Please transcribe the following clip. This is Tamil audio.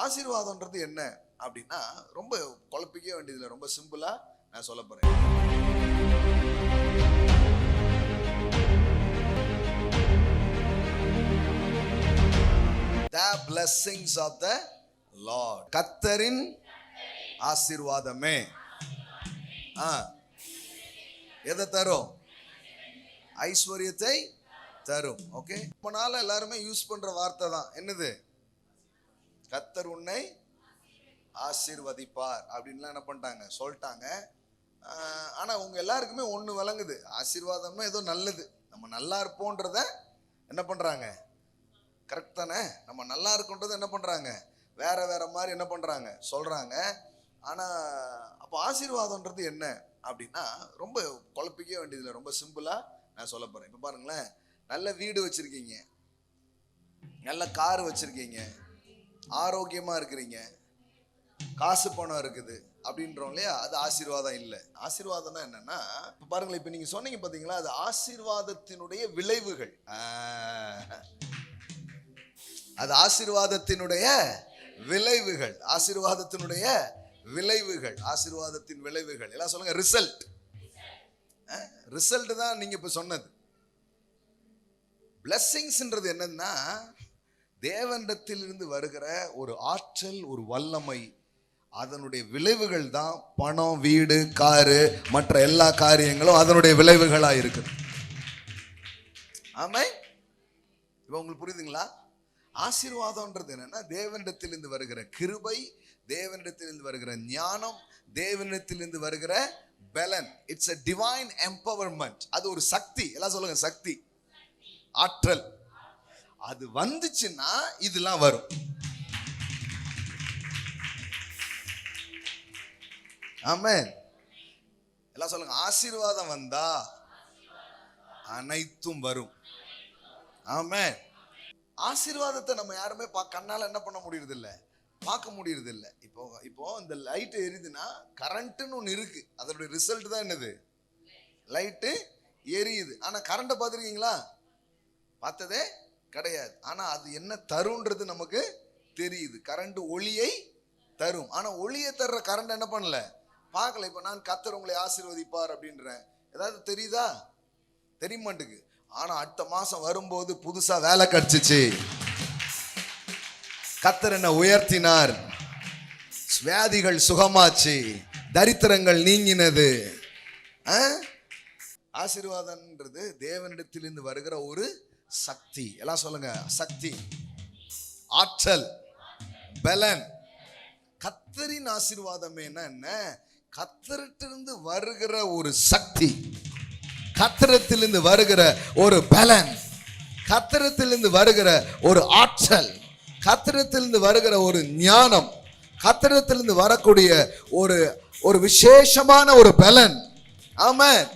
ஆசீர்வாதம்ன்றது என்ன அப்படின்னா ரொம்ப குழப்பிக்க வேண்டியதில்லை, ரொம்ப சிம்பிளா நான் சொல்ல போறேன். The blessings of the Lord. கர்த்தரின் ஆசீர்வாதமே எதை தரும்? ஐஸ்வர்யத்தை தரும். ஓகே, இப்ப நாள எல்லாருமே யூஸ் பண்ற வார்த்தை தான் என்னது? கர்த்தர் உன்னை ஆசீர்வதிப்பார் அப்படின்லாம் என்ன பண்ணிட்டாங்க, சொல்லிட்டாங்க. ஆனா உங்க எல்லாருக்குமே ஒண்ணு விளங்குது, ஆசீர்வாதம்னா ஏதோ நல்லது, நம்ம நல்லா இருப்போன்றத என்ன பண்றாங்க, கரெக்ட் தானே? நம்ம நல்லா இருக்குன்றது என்ன பண்றாங்க, வேற வேற மாதிரி என்ன பண்றாங்க, சொல்றாங்க. ஆனா அப்ப ஆசீர்வாதம்ன்றது என்ன அப்படின்னா ரொம்ப குழப்பிக்க வேண்டியதில்லை, ரொம்ப சிம்பிளா நான் சொல்ல போறேன். இப்ப பாருங்களேன், நல்ல வீடு வச்சிருக்கீங்க, நல்ல கார் வச்சிருக்கீங்க, ஆரோக்கியமா இருக்கிறீங்க, காசு பணம் இருக்குது அப்படின்றோம் இல்லையா? அது ஆசீர்வாதம் இல்லை. ஆசீர்வாதம்னா என்னன்னா, இப்ப பாருங்களேன், இப்ப நீங்க சொன்னீங்க பாத்தீங்களா, அது ஆசீர்வாதத்தினுடைய விளைவுகள். அது ஆசீர்வாதத்தினுடைய விளைவுகள், ஆசீர்வாதத்தினுடைய விளைவுகள், ஆசீர்வாதத்தின் விளைவுகள் எல்லாம் சொல்லுங்க. ரிசல்ட், ரிசல்ட் தான் நீங்க இப்ப சொன்னது. பிளெஸிங்ஸ்ன்றது என்னன்னா, தேவனிடத்திலிருந்து வருகிற ஒரு ஆற்றல், ஒரு வல்லமை, அதனுடைய விளைவுகள் தான் பணம், வீடு, காரு, மற்ற எல்லா காரியங்களும் அதனுடைய விளைவுகளா இருக்கு. ஆமா, இப்ப உங்களுக்கு புரியுதுங்களா? ஆசீர்வாதம்ன்றது என்னன்னா, தேவனிடத்திலிருந்து வருகிற கிருபை, தேவனிடத்திலிருந்து வருகிற ஞானம், தேவனிடத்திலிருந்து வருகிற பலன். It's a divine empowerment. அது ஒரு சக்தி, எல்லாம் சொல்லுங்க, சக்தி, ஆற்றல். அது வந்துச்சுன்னா இதெல்லாம் வரும். ஆமென், எல்லாம் சொல்லுங்க. ஆசீர்வாதம் வந்தா அனைத்தும் வரும். ஆமென். ஆசீர்வாதத்தை நம்ம யாருமே கண்ணால என்ன பண்ண முடியறது இல்ல, பார்க்க முடியறது இல்ல. இப்போ இந்த லைட் எரியுதுன்னா கரண்ட்னு ஒன்று இருக்கு, அதோட ரிசல்ட் தான் என்னது, லைட்டு எரியுது. ஆனா கரண்ட்டை பார்த்துருக்கீங்களா? பார்த்ததே கிடையாது. ஆனா அது என்ன தரும்ன்றது நமக்கு தெரியுது. கரண்ட் ஒளியை தரும். ஆனா ஒளியை தர்ற கரண்ட் என்ன பண்ணல, பார்க்கல. இப்ப நான் கர்த்தர் உங்களை ஆசீர்வதிப்பார் அப்படின்றேன், ஏதாவது தெரியுதா? தெரிய மாட்டேங்குது. ஆனா அடுத்த மாசம் வரும்போது புதுசா வேலை கிடைச்சிச்சு, கர்த்தர் என்ன உயர்த்தினார், வியாதிகள் சுகமாச்சு, தரித்திரங்கள் நீங்கினது. ஆசீர்வாதம்ன்றது தேவனிடத்திலிருந்து வருகிற ஒரு சக்தி. எல்லாம் சொல்லுங்க, சக்தி, ஆற்றல், பலன். கர்த்தரின் ஆசீர்வாதமே என்ன? கர்த்தரிடத்திலிருந்து வருகிற ஒரு சக்தி, கர்த்தரிடத்திலிருந்து வருகிற ஒரு பலன், கர்த்தரிடத்திலிருந்து வருகிற ஒரு ஆற்றல், கர்த்தரிடத்திலிருந்து வருகிற ஒரு ஞானம், கர்த்தரிடத்திலிருந்து வரக்கூடிய ஒரு விசேஷமான ஒரு பலன். ஆமென்.